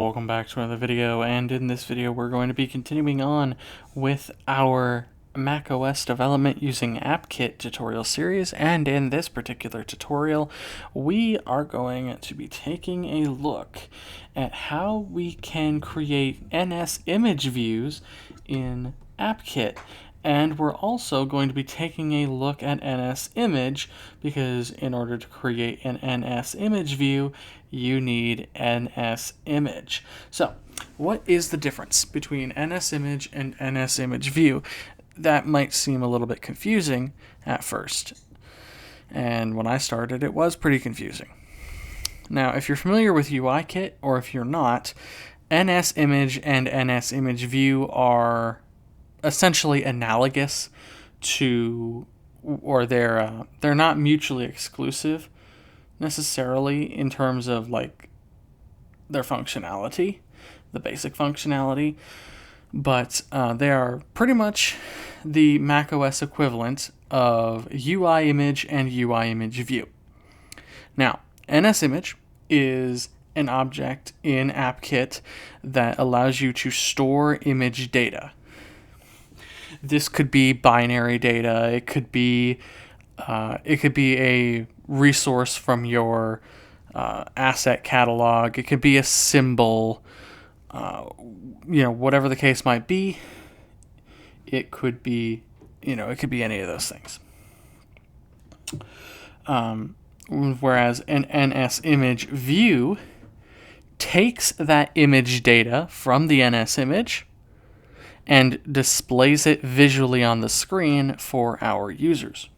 Welcome back to another video, and in this video we're going to be continuing on with our macOS development using AppKit tutorial series, and in this particular tutorial we are going to be taking a look at how we can create NSImageViews in AppKit. And we're also going to be taking a look at NSImage, because in order to create an NSImageView, you need NSImage. So, what is the difference between NSImage and NSImageView? That might seem a little bit confusing at first. And when I started, it was pretty confusing. Now, if you're familiar with UIKit, or if you're not, NSImage and NSImageView are essentially analogous to, or they're not mutually exclusive necessarily in terms of like their functionality, the basic functionality, but they are pretty much the macOS equivalent of UIimage and UIimageView. Now, NSImage is an object in AppKit that allows you to store image data. This could be binary data. It could be a resource from your asset catalog. It could be a symbol. Whatever the case might be. It could be, it could be any of those things. Whereas an NSImageView takes that image data from the NSImage and displays it visually on the screen for our users.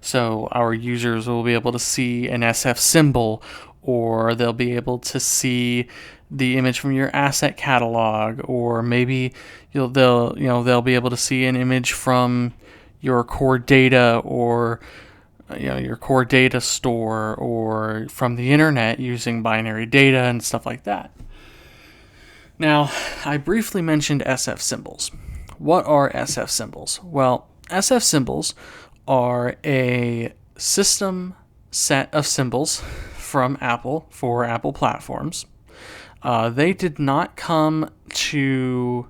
So our users will be able to see an SF symbol, or they'll be able to see the image from your asset catalog, or maybe they'll be able to see an image from your core data, or your core data store, or from the internet using binary data and stuff like that. Now, I briefly mentioned SF symbols. What are SF symbols? Well, SF symbols are a system set of symbols from Apple for Apple platforms. They did not come to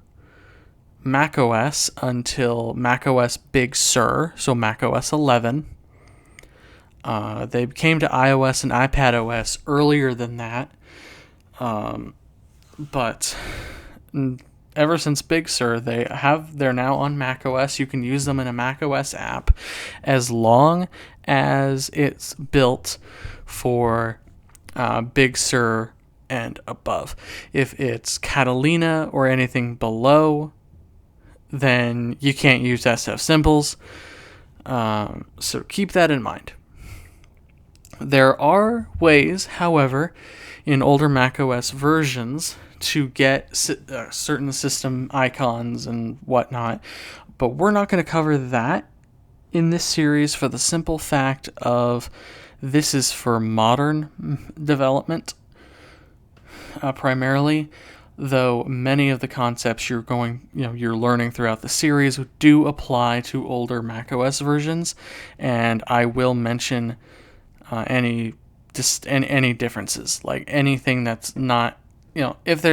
macOS until macOS Big Sur, so macOS 11. They came to iOS and iPadOS earlier than that. But ever since Big Sur, they're now on macOS. You can use them in a macOS app as long as it's built for Big Sur and above. If it's Catalina or anything below, then you can't use SF symbols. So keep that in mind. There are ways, however, in older macOS versions to get certain system icons and whatnot, but we're not going to cover that in this series for the simple fact of this is for modern development primarily, though many of the concepts you're learning throughout the series do apply to older macOS versions, and I will mention any differences, like anything that's not, if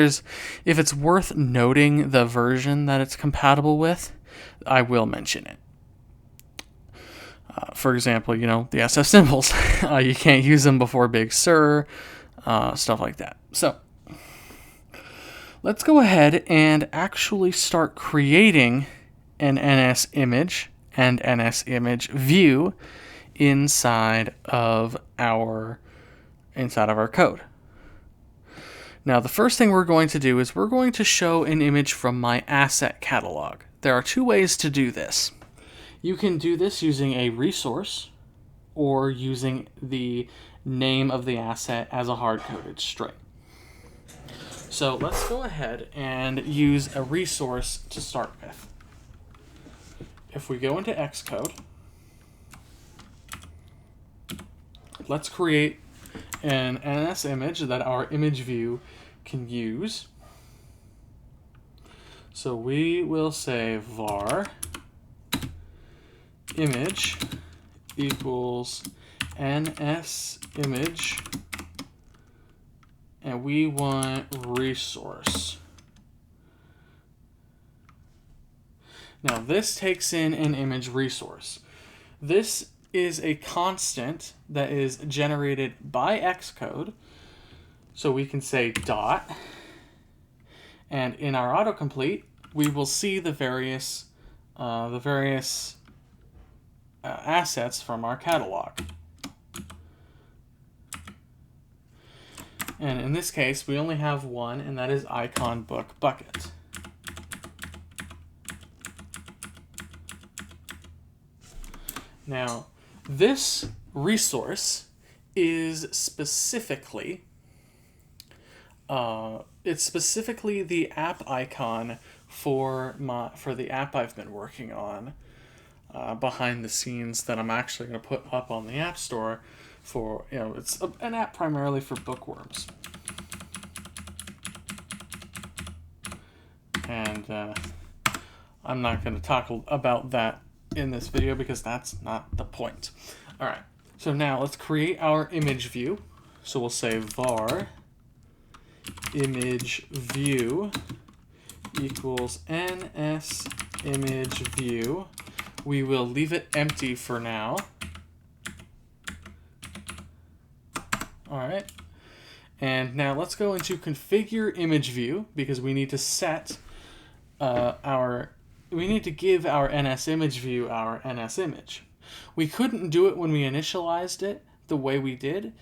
it's worth noting the version that it's compatible with, I will mention it. For example, the SF symbols, you can't use them before Big Sur, stuff like that. So let's go ahead and actually start creating an NSImage and NSImageView inside of our code. Now, the first thing we're going to do is we're going to show an image from my asset catalog. There are two ways to do this. You can do this using a resource or using the name of the asset as a hard-coded string. So let's go ahead and use a resource to start with. If we go into Xcode, let's create an NSImage that our image view can use. So we will say var image equals NSImage and we want resource. Now this takes in an image resource. This is a constant that is generated by Xcode. So we can say dot, and in our autocomplete, we will see the various assets from our catalog. And in this case, we only have one, and that is icon book bucket. Now, this resource is specifically the app icon for the app I've been working on behind the scenes that I'm actually going to put up on the App Store for, it's an app primarily for bookworms. And I'm not going to talk about that in this video because that's not the point. All right, so now let's create our image view. So we'll say var image view equals NSImageView. We will leave it empty for now. All right, and now let's go into configure image view because we need to set we need to give our NSImageView our NSImage. We couldn't do it when we initialized it the way we did,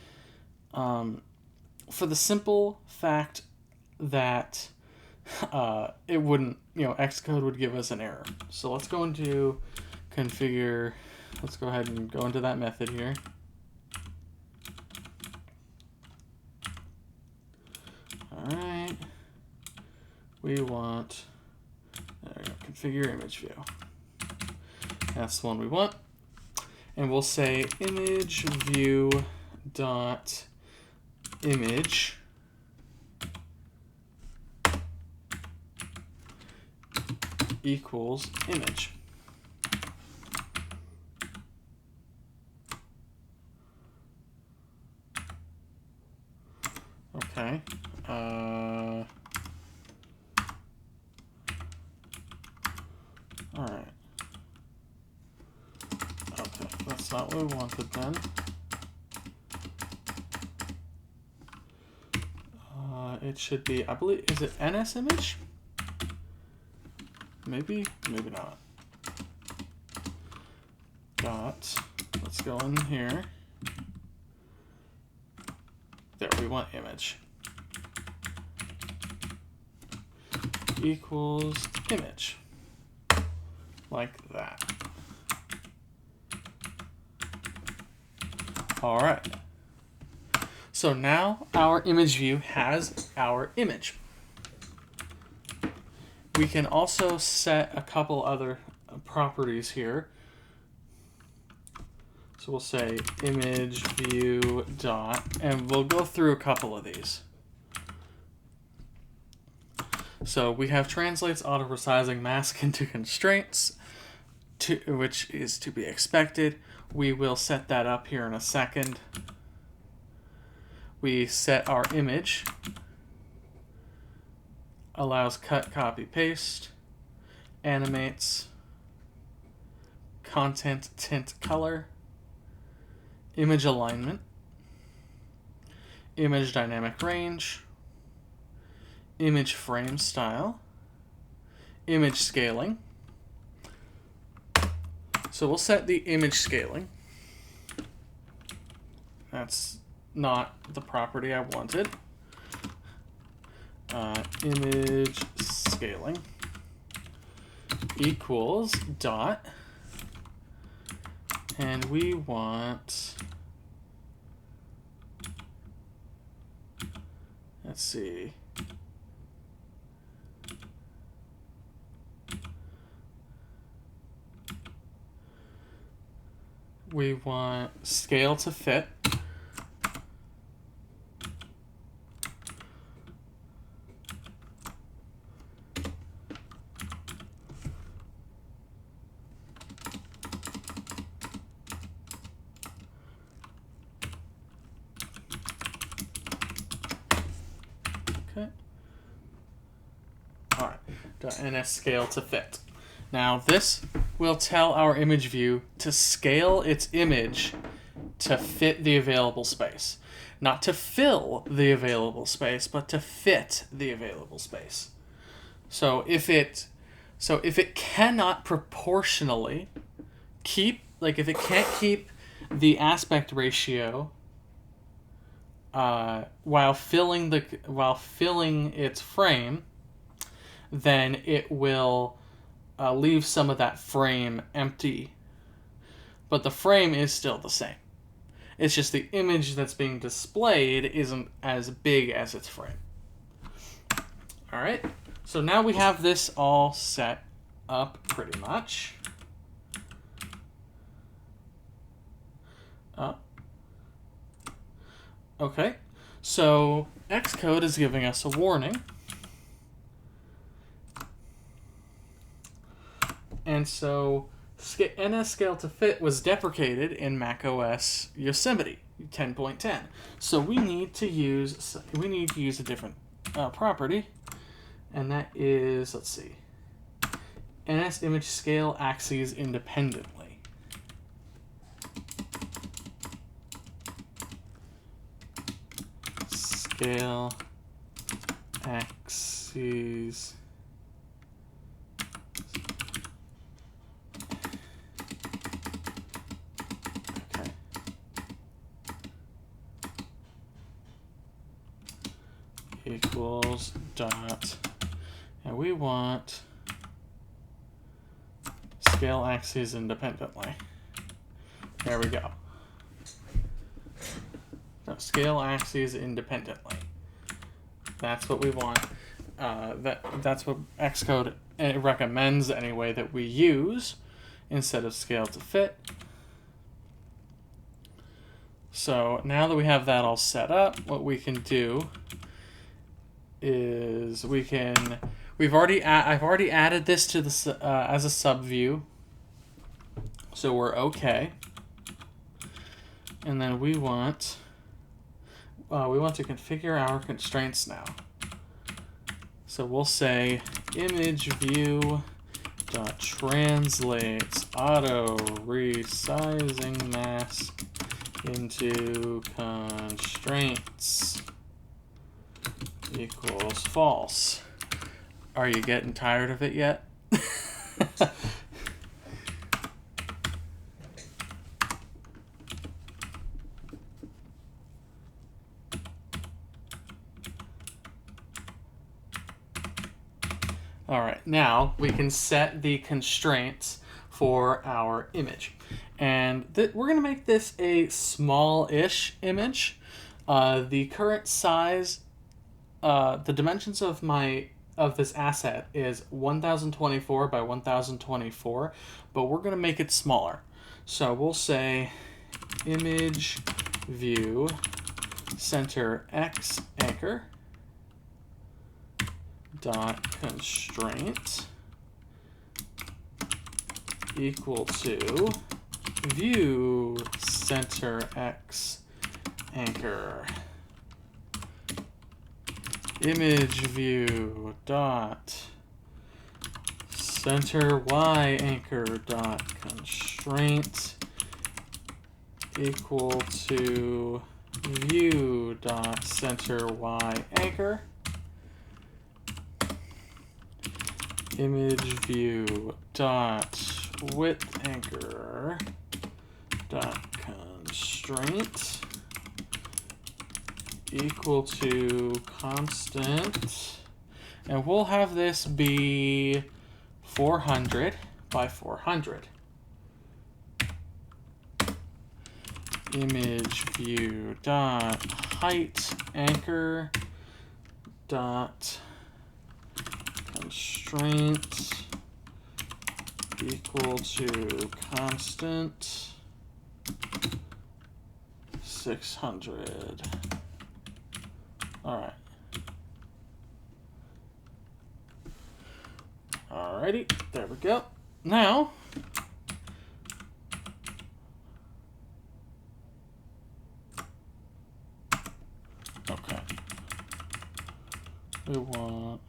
for the simple fact that it wouldn't, Xcode would give us an error. So let's go into configure. Let's go ahead and go into that method here. All right. We want, there we go, configure image view. That's the one we want. And we'll say image view dot image equals image. Okay. All right. Okay, that's not what we wanted then. It should be, I believe, is it NSImage? Maybe, maybe not. Dot, let's go in here. There, we want image. Equals image. Like that. All right. So now our image view has our image. We can also set a couple other properties here. So we'll say image view dot, and we'll go through a couple of these. So we have translates auto resizing mask into constraints, which is to be expected. We will set that up here in a second. We set our image, allows cut, copy, paste, animates, content, tint, color, image alignment, image dynamic range, image frame style, image scaling. So we'll set the image scaling. That's not the property I wanted. Image scaling equals dot, and we want, let's see, we want scale to fit. All right, .ns scale to fit. Now this will tell our image view to scale its image to fit the available space. Not to fill the available space, but to fit the available space. So if it cannot proportionally keep, like if it can't keep the aspect ratio while filling its frame, then it will leave some of that frame empty. But the frame is still the same. It's just the image that's being displayed isn't as big as its frame. All right. So now we have this all set up pretty much. Okay. So Xcode is giving us a warning. And so NS scale to fit was deprecated in macOS Yosemite 10.10. So we need to use a different property, and that is, let's see, NSImage scale axes independently. Scale axes equals dot, and we want scale axes independently. There we go. No, scale axes independently. That's what we want. That's what Xcode recommends anyway that we use instead of scale to fit. So now that we have that all set up, what we can do is I've already added this to the as a subview, so we're okay. And then we want to configure our constraints now. So we'll say image view dot translates auto resizing mask into constraints equals false. Are you getting tired of it yet? All right, now we can set the constraints for our image. And we're going to make this a small-ish image. The current size, the dimensions of this asset is 1024 by 1024, but we're going to make it smaller. So we'll say image view center x anchor dot constraint equal to view center x anchor image view dot center y anchor dot constraint equal to view dot center y anchor image view dot width anchor dot constraint equal to constant, and we'll have this be 400 by 400. Image view dot height anchor dot constraint equal to constant 600. All right. Alrighty, there we go. Now, okay, we want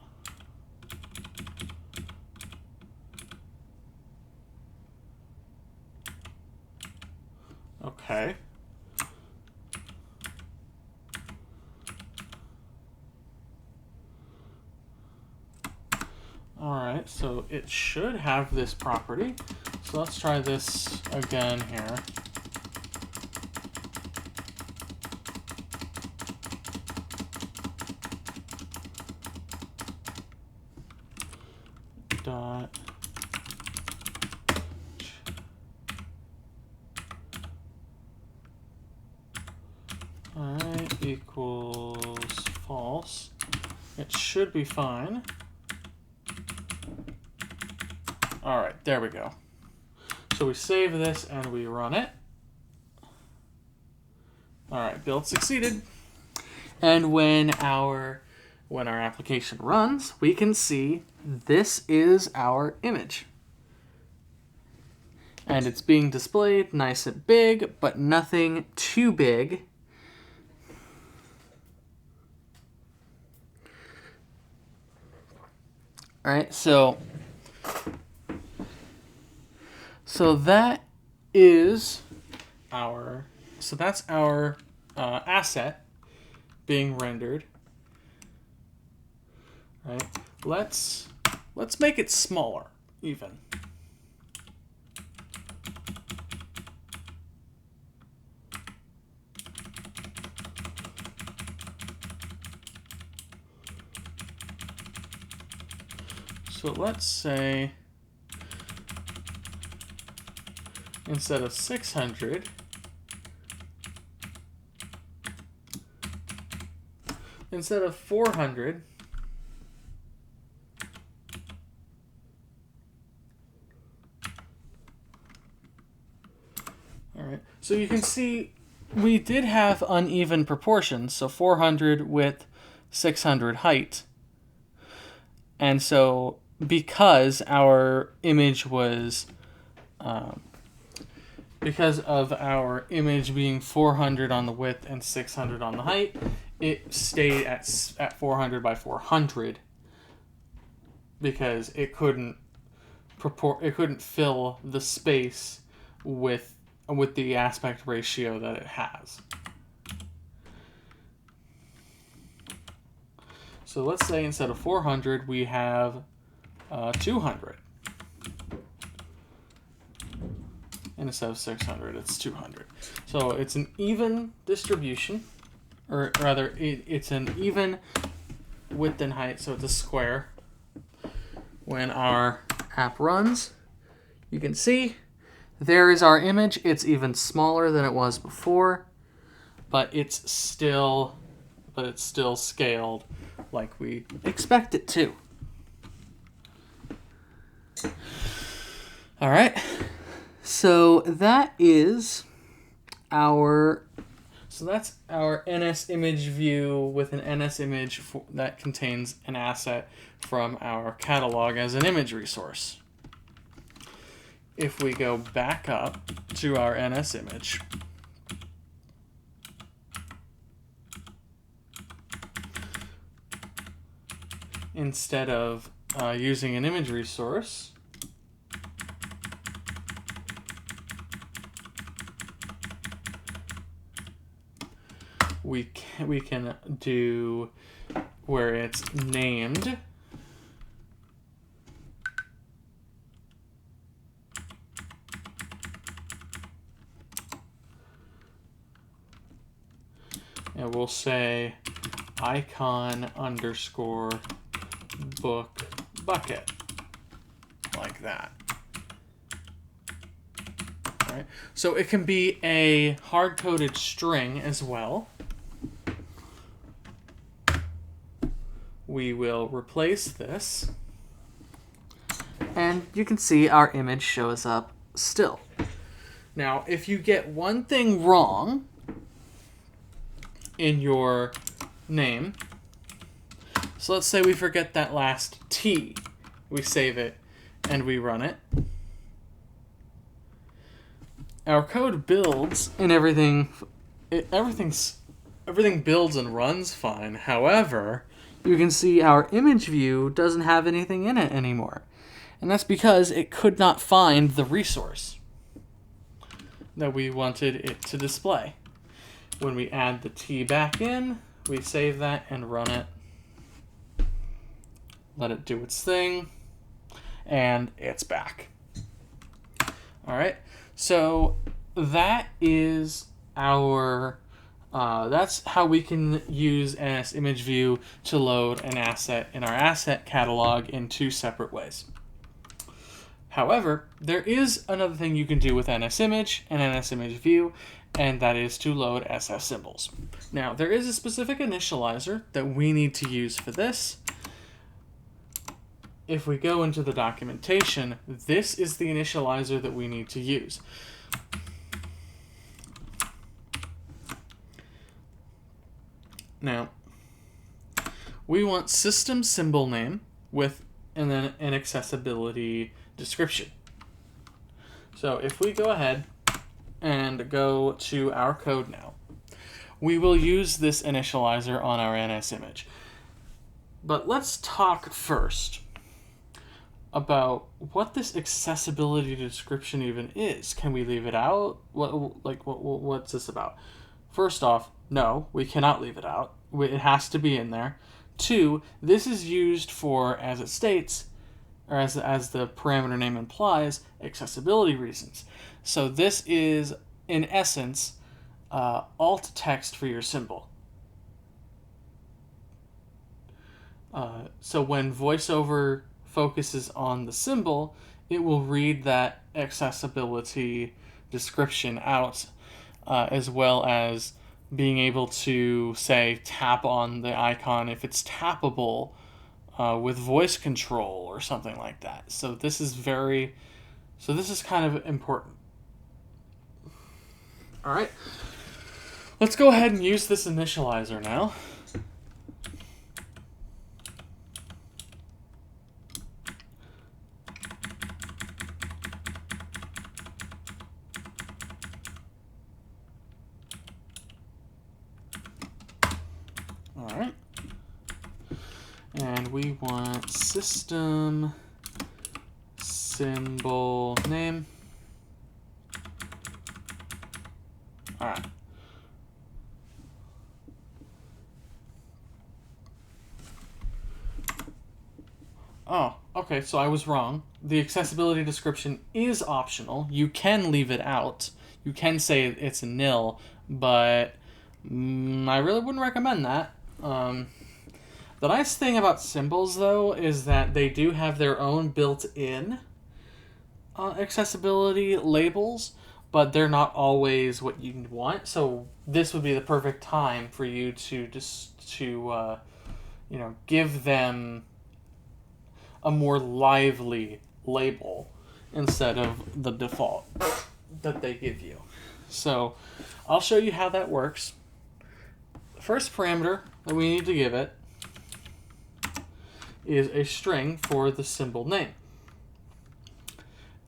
All right, so it should have this property. So let's try this again here. Dot all right, equals false. It should be fine. All right, there we go. So we save this and we run it. All right, build succeeded. And when our application runs, we can see this is our image. And it's being displayed nice and big, but nothing too big. All right, so that is our, that's our asset being rendered. All right, let's make it smaller even. So let's say instead of 600, instead of 400, all right, so you can see we did have uneven proportions, so 400 width, 600 height. And so because our image was, because of our image being 400 on the width and 600 on the height, it stayed at 400 by 400 because it couldn't fill the space with the aspect ratio that it has. So let's say instead of 400 we have 200. And instead of 600, it's 200. So it's an even distribution, or rather, it's an even width and height, so it's a square. When our app runs, you can see there is our image. It's even smaller than it was before, but it's still scaled like we expect it to. All right. So that is that's our NSImageView with an NSImage that contains an asset from our catalog as an image resource. If we go back up to our NSImage, instead of using an image resource, we can do where it's named and we'll say icon underscore book bucket, like that. All right. So it can be a hard-coded string as well. We will replace this, and you can see our image shows up still. Now, if you get one thing wrong in your name, so let's say we forget that last T, we save it and we run it. Our code builds and everything builds and runs fine. However, you can see our image view doesn't have anything in it anymore. And that's because it could not find the resource that we wanted it to display. When we add the T back in, we save that and run it. Let it do its thing. and it's back. All right, so that is our that's how we can use NSImageView to load an asset in our asset catalog in two separate ways. However, there is another thing you can do with NSImage and NSImageView, and that is to load SF symbols. Now, there is a specific initializer that we need to use for this. If we go into the documentation, this is the initializer that we need to use. Now, we want system symbol name with and then an accessibility description. So if we go ahead and go to our code now, we will use this initializer on our NSImage. But let's talk first about what this accessibility description even is. Can we leave it out? What's this about? First off, no, we cannot leave it out. It has to be in there. 2, this is used for, as it states, or as the parameter name implies, accessibility reasons. So this is, in essence, alt text for your symbol. So when VoiceOver focuses on the symbol, it will read that accessibility description out, as well as being able to, say, tap on the icon if it's tappable with voice control or something like that. So this is kind of important. All right, let's go ahead and use this initializer now. All right, and we want system symbol name. All right. Oh, okay, so I was wrong. The accessibility description is optional. You can leave it out. You can say it's a nil, but I really wouldn't recommend that. The nice thing about symbols, though, is that they do have their own built-in accessibility labels, but they're not always what you want. So this would be the perfect time for you to give them a more lively label instead of the default that they give you. So I'll show you how that works. The first parameter that we need to give it is a string for the symbol name.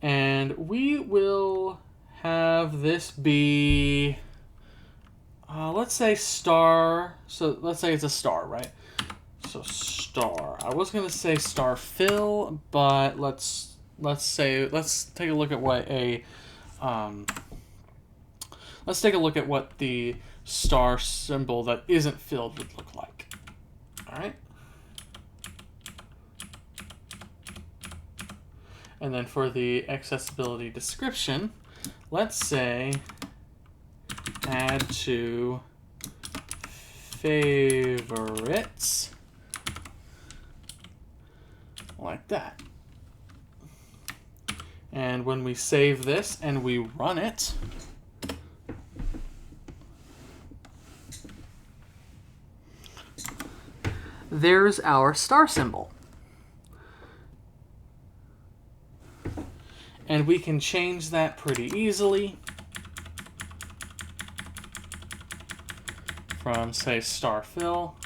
And we will have this be, let's say star. So let's say it's a star, right? So star. I was gonna say star fill, but let's take a look at what the star symbol that isn't filled would look like. All right. And then for the accessibility description, let's say add to favorites, like that. And when we save this and we run it, there's our star symbol. And we can change that pretty easily from, say, star fill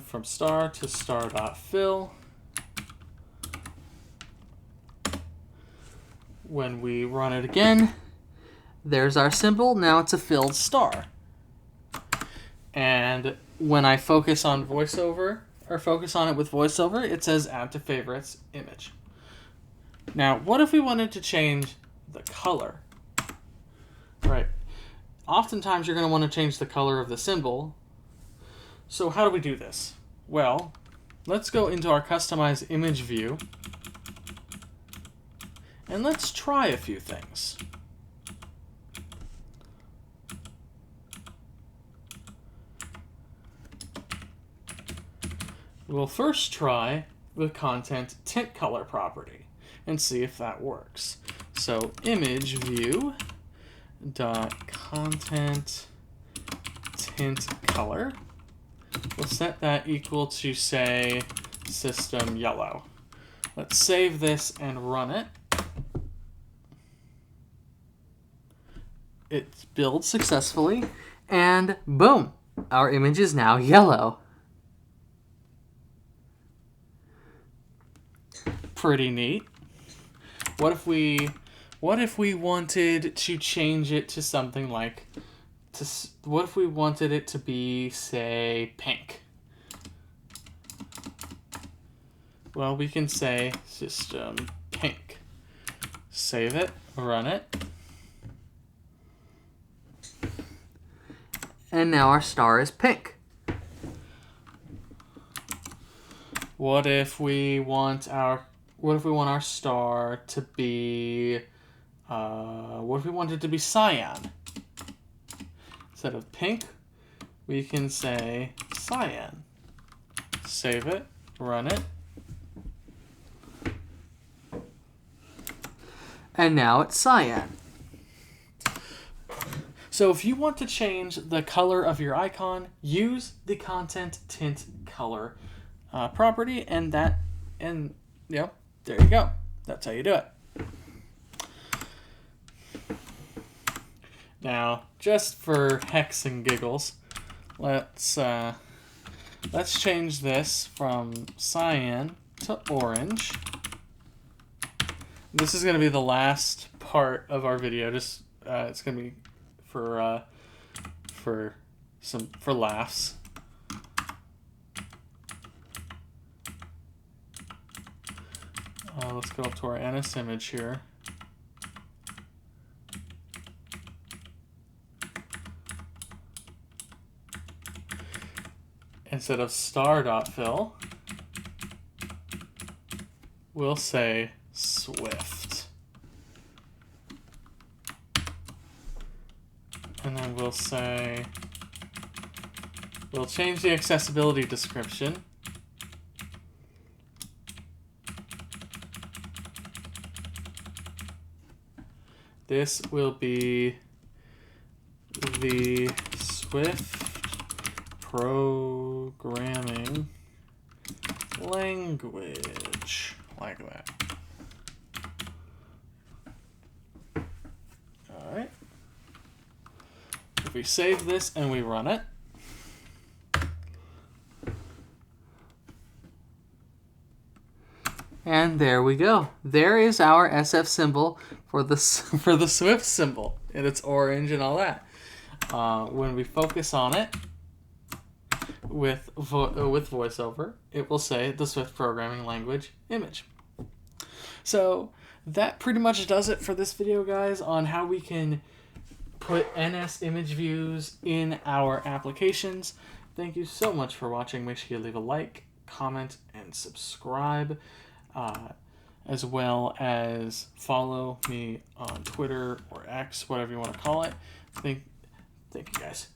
from star to star.fill. When we run it again, there's our symbol. Now it's a filled star. And when I focus on VoiceOver, or focus on it with VoiceOver, it says add to favorites image. Now, what if we wanted to change the color? Right. Oftentimes you're going to want to change the color of the symbol, So how do we do this? Well, let's go into our Customize Image view, and let's try a few things. We'll first try the content tint color property and see if that works. So image view dot content tint color. We'll set that equal to, say, system yellow. Let's save this and run it. It builds successfully, and boom, our image is now yellow. Pretty neat. What if we wanted to change it to something like, what if we wanted it to be, say, pink? Well, we can say system pink. Save it, run it. And now our star is pink. What if we want our star to be, what if we want it to be cyan? Instead of pink, we can say cyan. Save it, run it. And now it's cyan. So if you want to change the color of your icon, use the content tint color property, and there you go. That's how you do it. Now, just for heck and giggles, let's change this from cyan to orange. This is going to be the last part of our video. Just it's going to be for laughs. Let's go up to our NSImage here. Instead of star.fill, we'll say Swift. And then we'll change the accessibility description. This will be the Swift programming language, like that. All right. If we save this and we run it, and there we go. There is our SF symbol for the Swift symbol, and it's orange and all that. When we focus on it with VoiceOver, it will say the Swift programming language image. So that pretty much does it for this video, guys, on how we can put NSImageViews in our applications. Thank you so much for watching. Make sure you leave a like, comment, and subscribe. As well as follow me on Twitter or X, whatever you want to call it. Thank you, guys.